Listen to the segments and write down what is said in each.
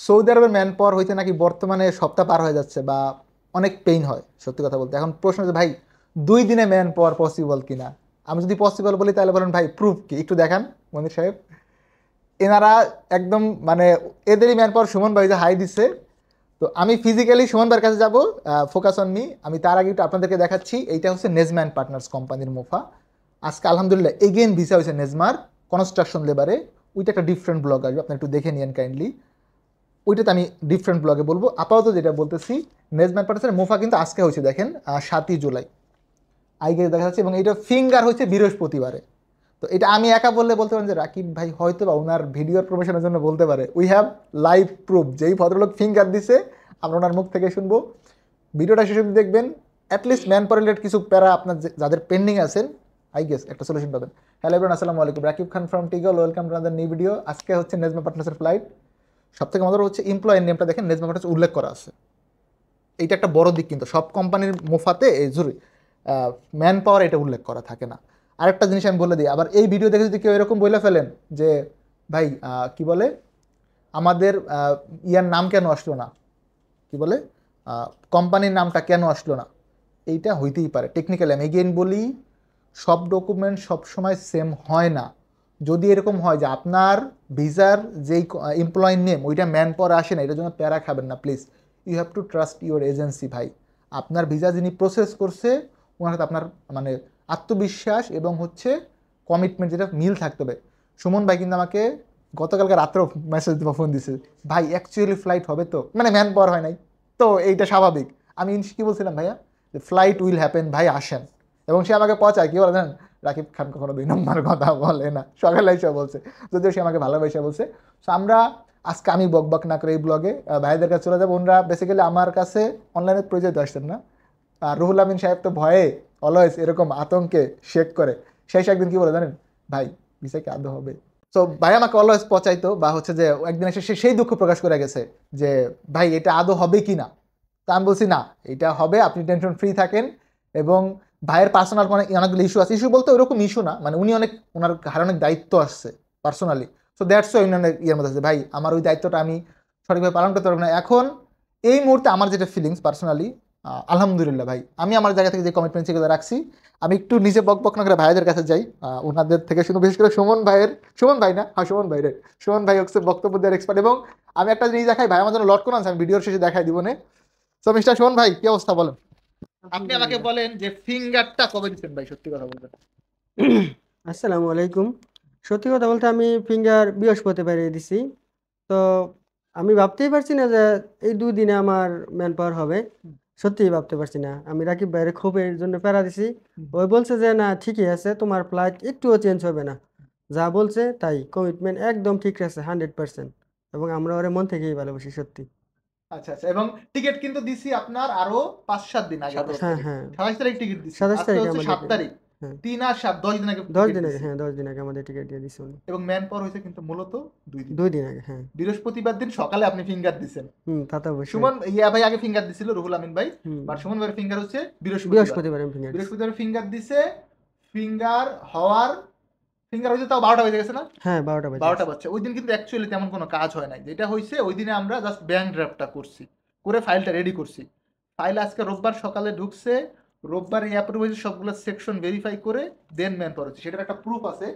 Saudi আরবের man power হইতে নাকি বর্তমানে সপ্তাহ পার হয়ে যাচ্ছে বা অনেক পেইন হয়, সত্যি কথা বলতে। এখন প্রশ্ন হচ্ছে ভাই, 2 দিনে ম্যান পাওয়ার পসিবল কিনা? আমি যদি পসিবল বলি তাহলে বলেন ভাই প্রুফ কি, একটু দেখান মনির সাহেব। এনারা একদম মানে এদেরই ম্যান পাওয়ার সুমন ভাই যে হাই দিচ্ছে। তো আমি ফিজিক্যালি সুমন ভাইয়ের কাছে যাব, ফোকাস অন মি। আমি তার আগে একটু আপনাদেরকে দেখাচ্ছি, এইটা হচ্ছে নেজম্যান পার্টনার্স কোম্পানির মুফা। আজকে আলহামদুলিল্লাহ এগেন ভিসা হয়েছে নেজমার কনস্ট্রাকশন লেবারে। ওইটা একটা ডিফারেন্ট ব্লগ আসবে, আপনি একটু দেখে নিন কাইন্ডলি। ওইটাতে আমি ডিফারেন্ট ব্লগে বলবো। আপাতত যেটা বলতেছি, নেজম্যান পার্টনার্সের মুফা কিন্তু আজকে হয়েছে, দেখেন 7ই জুলাই আইগে দেখা যাচ্ছে, এবং এটা ফিঙ্গার হয়েছে বৃহস্পতিবারে। তো এটা আমি একা বললে বলতে পারেন যে রাকিব ভাই হয়তো বা ওনার ভিডিওর প্রমোশনের জন্য বলতে পারে। উই হ্যাভ লাইভ প্রুফ, যেই ভদ্রলোক ফিঙ্গার দিছে আমরা ওনার মুখ থেকে শুনবো। ভিডিওটা শেষ অবধি দেখবেন, অ্যাটলিস্ট ম্যান পাওয়ার রিলেটেড কিছু প্যারা আপনার যাদের পেন্ডিং আছেন, আই গেস একটা সলিউশন পাবেন। হ্যালো এভরিওয়ান, আসসালামু আলাইকুম, রাকিব খান ফ্রম টিগল, welcome to another new video. আজকে হচ্ছে নেজমা পার্টনার্সের ফ্লাইট। সব থেকে মজার হচ্ছে এমপ্লয়ের নেমটা দেখেন, নেজমা পার্টনার্স উল্লেখ করা আছে। এইটা একটা বড় দিক, কিন্তু সব কোম্পানির মুফাতে এই জরুরি ম্যান পাওয়ার এটা উল্লেখ করা থাকে না। আরেকটা জিনিস আমি বলে দিই, আবার এই ভিডিও দেখে যদি কেউ এরকম বলে ফেলেন যে ভাই কি বলে আমাদের ইয়ার নাম কেন আসলো না, কি বলে কোম্পানির নামটা কেন আসলো না, এইটা হইতেই পারে টেকনিক্যালি। আমি এগেইন বলি, সব ডকুমেন্ট সবসময় সেম হয় না। যদি এরকম হয় যে আপনার ভিসার যেই এমপ্লয়ের নেম ওইটা ম্যান পাওয়ার আসে না, এটার জন্য প্যারা খাবেন না please. You have to trust your agency ভাই। আপনার ভিসা যিনি প্রসেস করছে ওনার সাথে আপনার মানে আত্মবিশ্বাস এবং হচ্ছে কমিটমেন্ট যেটা মিল থাকতে হবে। সুমন ভাই কিন্তু আমাকে গতকালকে রাত্রেও মেসেজ বা ফোন দিছে, ভাই অ্যাকচুয়ালি ফ্লাইট হবে তো, মানে ম্যান পাওয়ার হয় নাই তো এইটা স্বাভাবিক। আমি কি বলছিলাম ভাইয়া, যে ফ্লাইট উইল হ্যাপেন ভাই, আসেন। এবং সে আমাকে পচায়, কি বলে জানেন, রাকিব খান কখনো 2 নম্বর কথা বলে না, সকালে এসে বলছে, যদিও সে আমাকে ভালোবেসে বলছে। সো আমরা আজকে আমি বকবক না করে এই ব্লগে ভাইদের কাছে চলে যাবো। ওনারা বেসিক্যালি আমার কাছে অনলাইনে পরিচয় আসতেন না। আর রুহুল আমিন সাহেব তো ভয়ে অলওয়েজ এরকম আতঙ্কে শেক করে। শেষ একদিন কি বলে জানেন, ভাই ভিসা কি আদৌ হবে? তো ভাই আমাকে অলওয়েজ পচাইতো, বা হচ্ছে যে একদিন এসে সে সেই দুঃখ প্রকাশ করে গেছে যে ভাই এটা আদৌ হবে কি না। তা আমি বলছি না, এটা হবে, আপনি টেনশন ফ্রি থাকেন। এবং ভাইয়ের পার্সোনাল অনেকগুলো ইস্যু আছে, ইস্যু বলতে ওরকম ইস্যু না, মানে উনি অনেক ওনার ঘাড়ে অনেক দায়িত্ব আসছে পার্সোনালি। সো দ্যাটস ওয়াই উনি ইয়ের মধ্যে আছে, ভাই আমার ওই দায়িত্বটা আমি সঠিকভাবে পালন করতে পারবো না এখন। এই মুহূর্তে আমার যেটা ফিলিংস পার্সোনালি, আলহামদুলিল্লাহ ভাই, আমি আমার জায়গা থেকে যে কমিটমেন্ট সেগুলো রাখছি। আমি একটু নিজে বক বক না করে ভাইদের কাছে যাই, ওনাদের থেকে শুনে, বিশেষ করে সুমন ভাইয়ের, সুমন ভাই না, হ্যাঁ সুমন ভাই রে, সুমন ভাই হচ্ছে বক্তব্য দেওয়ার এক্সপার্ট। এবং আমি একটা জিনিস দেখাই, ভাই আমার জন্য লট কোন আছে, আমি ভিডিওর শেষে দেখাই দিব না। তো মিস্টার সুমন ভাই, কি অবস্থা বলেন? আপনি আমাকে আলহামদুলিল্লাহ। বলেন যে ফিঙ্গারটা কবে দিচ্ছেন ভাই, সত্যি কথা বলবেন। আসসালামু আলাইকুম। সত্যি কথা বলতে আমি ফিঙ্গার বৃহস্পতিবারে দিছি। তো আমি ভাবতেই পারছি না যে এই 2 দিনে আমার ম্যান পাওয়ার হবে। সত্যিই ভাবতে পারছি না। আমি রাকিব ভাইয়ের ক্ষোভের জন্য প্যারা দিছি। ওই বলছে যে না ঠিকই আছে, তোমার ফ্লাইট একটুও চেঞ্জ হবে না, যা বলছে তাই, কমিটমেন্ট একদম ঠিক আছে 100%। এবং আমরা ওরে মন থেকেই ভালোবাসি সত্যি। আচ্ছা আচ্ছা, এবং টিকিট কিন্তু দিছি আপনার আরো 5-7 দিন আগে, 27 হ্যাঁ তারিখ হ্যাঁ, 27 তারিখ টিকিট দিছি, 27 আজকে তারিখে হচ্ছে আমাদের 7 তারিখ। হ্যাঁ 3 আর 7, 10 দিন আগে 10 টিকিট দিন আগে, দিছি। হ্যাঁ 10 দিন আগে আমাদের টিকিট দিয়ে দিছে উনি। এবং ম্যান পাওয়ার হয়েছে কিন্তু মূলত 2 দিন। 2 দিন আগে, হ্যাঁ। বৃহস্পতিবার দিন সকালে আপনি ফিঙ্গার দিছেন। তা তো অবশ্যই। সুমন ইয়া ভাই আগে ফিঙ্গার দিছিল, রুহুল আমিন ভাই। হুম। বাট সুমন ভাইয়ের ফিঙ্গার হচ্ছে বৃহস্পতিবার। বৃহস্পতিবার আমি ভেঙে দিছি। বৃহস্পতিবার ফিঙ্গার দিছে। ফিঙ্গার হওয়ার, ফিঙ্গার হয়েছে তাও 12টা বেজে গেছে না? হ্যাঁ 12টা বাজে 12টা গেছে। বাজছে। ওই দিন কিন্তু অ্যাকচুয়ালি তেমন কোনো কাজ হয় নাই, যেটা হয়েছে ওই দিনে আমরা জাস্ট ব্যাংক ড্রাফটটা করছি, করে ফাইলটা রেডি করছি। ফাইল আজকে রোববার সকালে ঢুকছে, রোববার এই অ্যাপ্রুভ হয়েছে, সবগুলো সেকশন ভেরিফাই করে দেন ম্যান পাওয়ার হচ্ছে, সেটার একটা প্রুফ আছে।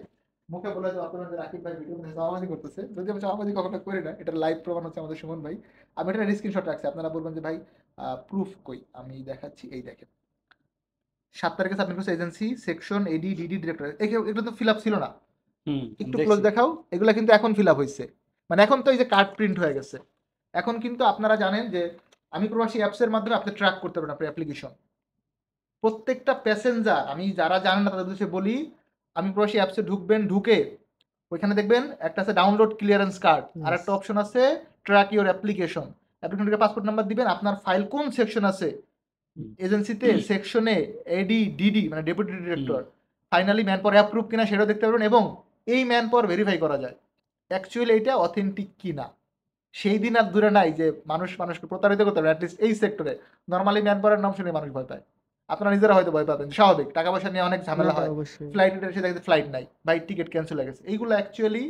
মুখে বলে যে আপনারা যে রাকিব ভাই ভিডিও চাওয়াবাজি করতেছে, যদি আমি চাওয়াবাজি কখনো করি না, এটার লাইভ প্রমাণ হচ্ছে আমাদের সুমন ভাই। আমি এটা স্ক্রিনশট রাখছি, আপনারা বলবেন যে ভাই প্রুফ কই, আমি দেখাচ্ছি, এই দেখেন 7 তারিখে সাবমিট করছে এজেন্সি সেকশন এডি ডিডি ডিরেক্টর, এগুলো তো ফিল আপ ছিল না। হুম, একটু ক্লোজ দেখছি। দেখাও, এগুলো কিন্তু এখন ফিল আপ হয়েছে, মানে এখন তো এই যে কার্ড প্রিন্ট হয়ে গেছে। এখন কিন্তু আপনারা জানেন যে আমি প্রবাসী অ্যাপসের মাধ্যমে আপনি ট্র্যাক করতে পারেন আপনার অ্যাপ্লিকেশন, প্রত্যেকটা প্যাসেঞ্জার। আমি যারা জানেন না তাদের উদ্দেশ্যে বলি, আমি প্রবাসী অ্যাপসে ঢুকবেন, ঢুকে ওইখানে দেখবেন একটা আছে ডাউনলোড ক্লিয়ারেন্স কার্ড, আর ইয়েস। একটা অপশন আছে ট্র্যাক ইউর অ্যাপ্লিকেশন। অ্যাপ্লিকেশনকে পাসপোর্ট নাম্বার দিবেন, আপনার ফাইল কোন সেকশন আছে হুম, এজেন্সিতে, সেকশনে এডি ডিডি মানে ডেপুটি হুম, director, finally manpower approve কিনা সেটাও দেখতে পারবেন। এবং এই ম্যান পাওয়ার ভেরিফাই করা যায় অ্যাকচুয়ালি এটা অথেন্টিক কিনা। সেই দিন আর দূরে নাই যে মানুষ মানুষকে প্রতারিত করতে পারে, অ্যাটলিস্ট এই সেক্টরে। নর্মালি ম্যান পাওয়ারের নাম শুনে মানুষ ভয় পায়, আপনারা নিজেরা হয়তো ভয় পাবেন, স্বাভাবিক, টাকা পয়সা নিয়ে অনেক না ঝামেলা তা হয়। অবশ্যই। ফ্লাইট এসে দেখতে ফ্লাইট নাই, বাই টিকিট ক্যান্সেল হয়ে গেছে, এইগুলো অ্যাকচুয়ালি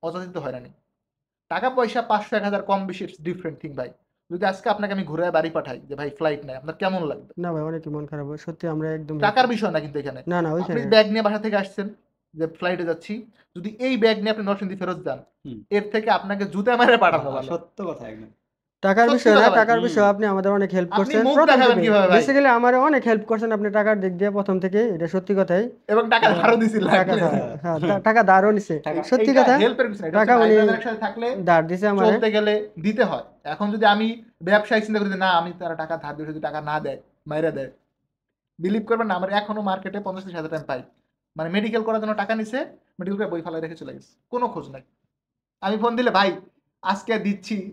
অযাচিত হয়রানি। টাকা পয়সা 500-1000 কম বেশি ডিফারেন্ট থিং ভাই। যদি আজকে আপনাকে আমি ঘুরে বাড়ি পাঠাই যে ভাই ফ্লাইট নাই, আপনার কেমন লাগবে? না ভাই, অনেকই মন খারাপ হয় সত্যি, আমরা একদম টাকার বিষয় না কিন্তু এখানে। না না আপনি ওইখানে ব্যাগ নিয়ে বাসা থেকে আসছেন যে ফ্লাইটে যাচ্ছি, যদি এই ব্যাগ নিয়ে আপনি নরসিংদী ফেরত যান, হুম। এর থেকে আপনাকে জুতা মেরে পাঠানো ভালো। সত্য কথা একদম। টাকার সত্যি বিষয় না, কথা ভাই। টাকার বিষয় আপনি আমাদের অনেক হেল্প আপনি করছেন মুখ প্রথম দেখাবেন থেকে, কিভাবে ভাই? বেসিক্যালি আমার অনেক হেল্প করছেন আপনি টাকার দিক দিয়ে প্রথম থেকে, এটা সত্যি কথাই। এবং টাকা ধারও দিছিল টাকা লাগলে। হ্যাঁ, টাকা ধারও নিছে, টাকা- সত্যি এইটা কথা। হেল্পের কিছু না, এটা টাকা হচ্ছে ভাই উনি ব্রাদার একসাথে থাকলে ধার দিছে আমারে। চলতে গেলে দিতে হয়। এখন যদি আমি ব্যবসায়ী চিন্তা করি যে না আমি তারা টাকা ধার দিয়ে যদি টাকা না দেয়, মাইরা দেয়, বিলিভ করবেন না, আমার এখনো মার্কেটে 50,000 টাকা পাই। মানে মেডিকেল করার জন্য টাকা নিছে, মেডিকেল করে বই ফালাই রেখে চলে গেছে, কোনো খোঁজ নাই। আমি ফোন দিলে ভাই আজকে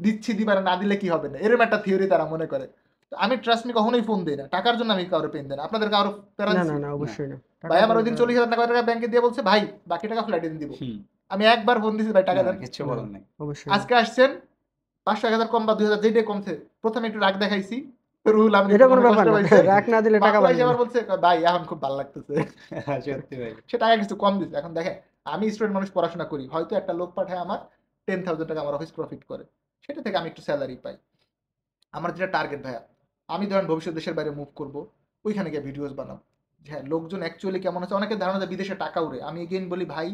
দিচ্ছি দিবার না দিলে কি হবে না, এরকম একটা থিওরি তারা মনে করে। তো আমি ট্রাস্ট মি কখনোই ফোন দিই না, টাকার জন্য আমি কারোর পেন দিই না। আপনাদের কারো প্যারা না দিছি? না না অবশ্যই না। ভাই টাকার আমার ওই দিন জন্য 40,000 টাকা ব্যাংকে দিয়ে বলছে ভাই বাকি টাকা ফ্লাইটে দিব। হুম। আমি একবার ফোন দিছি ভাই টাকা না, দেন। কিচ্ছু বলার নাই। অবশ্যই আজকে আসছেন 500-1000 কম বা 2000 যেটাই কমছে, প্রথমে একটু রাগ দেখাইছি, রুহুল আমি এটা কোনো মনে ব্যাপার কষ্ট না, পাইছে। রাগ না দিলে টাকা মাত্র পাবেন এসে না। আবার বলছে ভাই এখন খুব ভালো লাগতেছে। সত্যি ভাই। সে টাকা কিছু কম দিচ্ছে। এখন দেখেন আমি স্টুডেন্ট মানুষ, পড়াশোনা করি, হয়তো একটা লোক পাঠায় আমার 10,000 টাকা আমার অফিস প্রফিট করে, সেটা থেকে আমি একটু স্যালারি পাই। আমার যেটা টার্গেট ভাইয়া, আমি ধরেন ভবিষ্যৎ দেশের বাইরে মুভ করব, ওইখানে গিয়ে ভিডিওস বানাবো। যে হ্যাঁ লোকজন অ্যাকচুয়ালি কেমন আছে, অনেকের ধারণা যে বিদেশে টাকা উড়ে। আমি এগেইন বলি ভাই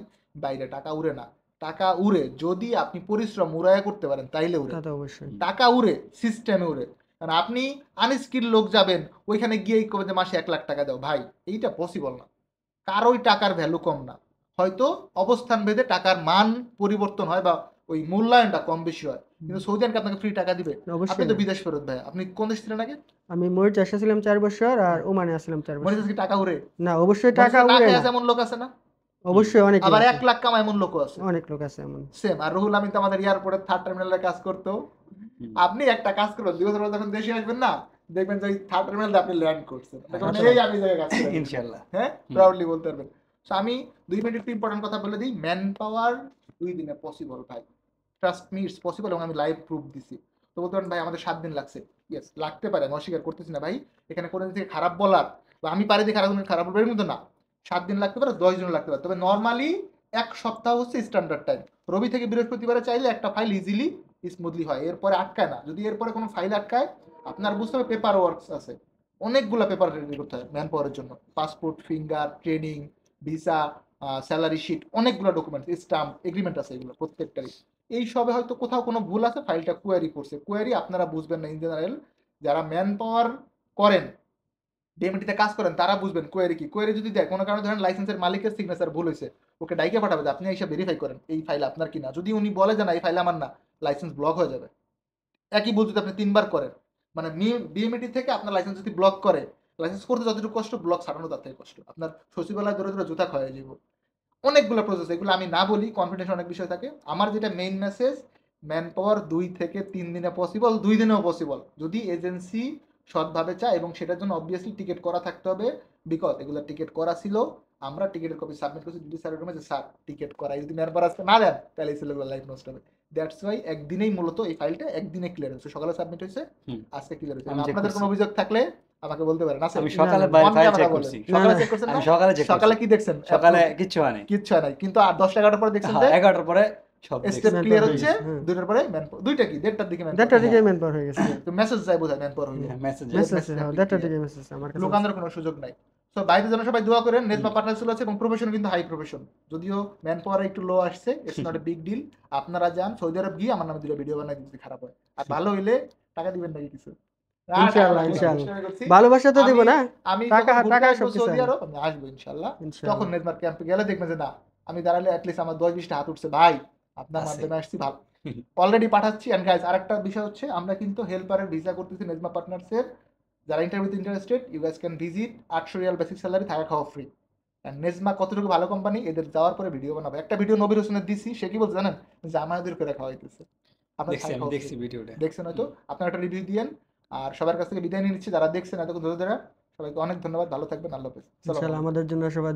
বাইরে টাকা উড়ে না। টাকা উড়ে যদি আপনি পরিশ্রম উড়ায়া করতে পারেন তাইলে উড়ে। তা তো অবশ্যই। টাকা উড়ে সিস্টেমে উড়ে। কারণ আপনি আনস্কিল লোক যাবেন ওইখানে গিয়েই করবেন যে মাসে 1 লাখ টাকা দাও, ভাই এইটা পসিবল না। কারোই টাকার ভ্যালু কম না, হয়তো অবস্থান ভেদে টাকার মান পরিবর্তন হয় বা ওই মূল্যায়নটা কম বেশি হয়, কিন্তু সৌদি আরব আপনাকে ফ্রি টাকা দিবে? আপনি অবশ্যই তো না। বিদেশ ফেরত ভাই। আপনি কোন দেশ ছিলেন আগে? আমি মরিচাসে ছিলাম 4 বছর আর ওমানে আসলাম 4 বছর। মরিশাস কি টাকা উড়ে? না অবশ্যই টাকা মরিশাসে না উড়ে খেয়ে না, এমন লোক আছে না? অবশ্যই অনেক আবার আছে, 1 লাখ কামায় এমন লোকও আছে। অনেক লোক আছে এমন। সেম। আর রুহুল আমিন তো আমাদের এয়ারপোর্টের 3rd টার্মিনালে কাজ করতো। হুম। আপনি একটা কাজ করবেন, 2 বছর পর যখন দেশে আসবেন না, দেখবেন যে 3rd টার্মিনালে আপনি ল্যান্ড করছেন। তখন আচ্ছা। এই আমি জায়গায় কাজ করি ইনশাআল্লাহ। হ্যাঁ, প্রাউডলি বলতে পারবেন। সো আমি 2 মিনিট একটু ইম্পর্টেন্ট কথা বলে দিই। ম্যান পাওয়ার 2 দিনে পসিবল ভাই। ট্রাস্ট মি ইটস পসিবল, এবং আমি লাইভ প্রুফ দিছি। তো বলতে পারেন ভাই আমাদের 7 দিন লাগছে। ইয়েস লাগতে পারে, আমি অস্বীকার করতেছি না ভাই। এখানে কোনো দিক থেকে খারাপ বলার বা আমি পারি দিয়ে খারাপ বলবো এর মতো না। 7 দিন লাগতে পারে, 10 দিনও লাগতে পারে। তবে নরমালি 1 সপ্তাহ হচ্ছে স্ট্যান্ডার্ড টাইম। রবি থেকে বৃহস্পতিবারে চাইলে একটা ফাইল ইজিলি স্মুথলি হয়, এরপরে আটকায় না। যদি এরপরে কোনো ফাইল আটকায়, আপনার বুঝতে হবে পেপার ওয়ার্কস আছে, অনেকগুলো পেপার রেডি করতে হয় ম্যান পাওয়ারের জন্য। Passport, finger, training, visa, salary sheet, অনেকগুলো ডকুমেন্টস, স্টাম্প, এগ্রিমেন্ট আছে, এগুলো প্রত্যেকটারই। এই সবে হয়তো কোথাও কোনো ভুল আছে, ফাইলটা কোয়ারি করছে। কোয়ারি আপনারা বুঝবেন না ইন জেনারেল, যারা ম্যান পাওয়ার করেন, ডিএমটিতে কাজ করেন, তারা বুঝবেন কোয়ারি কি। কোয়ারি যদি দেয় কোনো কারণে, ধরেন লাইসেন্সের মালিকের সিগনেচার ভুল হয়েছে, ওকে ডাইকে পাঠাবে যে আপনি এসে ভেরিফাই করেন এই ফাইল আপনার কিনা। যদি উনি বলে যে না এই ফাইল আমার না, লাইসেন্স ব্লক হয়ে যাবে। একই ভুল যদি আপনি 3 বার করেন, মানে বিএমটি থেকে আপনার লাইসেন্স যদি ব্লক করে, লাইসেন্স করতে যতটুকু কষ্ট, ব্লক ছাড়ানো তার থেকে কষ্ট। আপনার সচিবালয় ধরে ধরে জুতা খাওয়া যাব। অনেকগুলো প্রসেস, এগুলো আমি না বলি, কনফিডেন্স অনেক বিষয় থাকে। আমার যেটা মেইন মেসেজ, ম্যান পাওয়ার 2 থেকে 3 দিনে পসিবল, 2 দিনেও পসিবল যদি এজেন্সি সৎভাবে চায়, এবং সেটার জন্য অবভিয়াসলি টিকিট করা থাকতে হবে। বিকজ এগুলো টিকিট করা ছিল, আমরা টিকিটের কপি সাবমিট করছি ডিডি স্যারের রুমে যে স্যার টিকিট করা, যদি ম্যান পাওয়ার আজকে না দেন তাহলে এই ছেলেগুলো লাইফ নষ্ট হবে। দ্যাটস ওয়াই একদিনেই মূলত এই ফাইলটা একদিনে ক্লিয়ার হয়েছে, সকালে সাবমিট হয়েছে, হুম। আজকে ক্লিয়ার হয়েছে। আমি check আপনাদের কোনো করছি। অভিযোগ থাকলে আমাকে বলতে পারেন। আছে আমি সকালে না, on ফাইল camera চেক বলেন। করছি। সকালে না, চেক করছেন না? আমি সকালে চেক সকালে করছি। কি দেখছেন? সকালে কিচ্ছু হয় নাই। কিচ্ছু হয় নাই, কিন্তু আর 10টা-11টার পরে দেখছেন যে 11টার পরে সব স্টেপ Manpower ক্লিয়ার হয়ে হচ্ছে, গেছে, হ্যাঁ। 2টার পরে দুইটা কি 1:30টার দিকে দেড়টার দিকে ম্যান পাওয়ার হয়ে গেছে। তো মেসেজ যায় বোধহয় ম্যান পাওয়ার হইলে। মেসেজ মেসেজ, হ্যাঁ আপনি দেড়টার clear। দিকে মেসেজ আমার কাছে। লোকানোর কোনো সুযোগ নাই। তো বাইরে যেন সবাই দোয়া করেন, নেজমা পার্টনারশিপ আছে এবং প্রফেশন কিন্তু হাই প্রফেশন। যদিও ম্যান পাওয়ার একটু লো আসছে, it's not a big deal. আপনারা যান সৌদি আরব গিয়ে আমার নামে 2টা ভিডিও বানাই দিন যদি খারাপ হয়, আর ভালো হইলে টাকা দিবেন নাকি কিছু? ইনশাআল্লাহ, ইনশাআল্লাহ। ভালোবাসা তো দিব না, আমি টাকা যখন ঘুরতে টাকা আসবো সব কিছু সৌদি আছে। আরব, আমি আসবো ইনশাআল্লাহ। তখন ইনশাআল্লাহ। নেজমার ক্যাম্পে গেলে দেখবেন যে না, আমি দাঁড়ালে অ্যাটলিস্ট আমার 10-20টা হাত উঠছে, ভাই আপনার আছে। মাধ্যমে আসছি, ভালো অলরেডি পাঠাচ্ছি। এন্ড গাইস আরেকটা বিষয় হচ্ছে, আমরা কিন্তু হেল্পারের ভিসা করতেছি নেজমা পার্টনার্সের। যারা ইন্টারভিউতে interested, you guys can visit. 800 riyal basic salary, থাকা খাওয়া ফ্রি। এন্ড নেজমা কতটুকু ভালো কোম্পানি, এদের যাওয়ার পরে ভিডিও বানাবো। একটা ভিডিও নবীর হোসেনের দিছি, সে কি বলছে জানেন? যে আমাদের করে খাওয়া হইতেছে। আপনার দেখছি, আমি দেখছি ভিডিওটা। দেখছেন হয়তো, আপনার একটা রিভিউ দিয়েন। আর সবার কাছ থেকে বিদায় নিয়ে নিচ্ছি, যারা দেখছেন এতক্ষণ ধরে ধরে। সবাইকে অনেক ধন্যবাদ, ভালো থাকবেন, আল্লাহ হাফেজ। ইনশাআল্লাহ আমাদের জন্য সবাই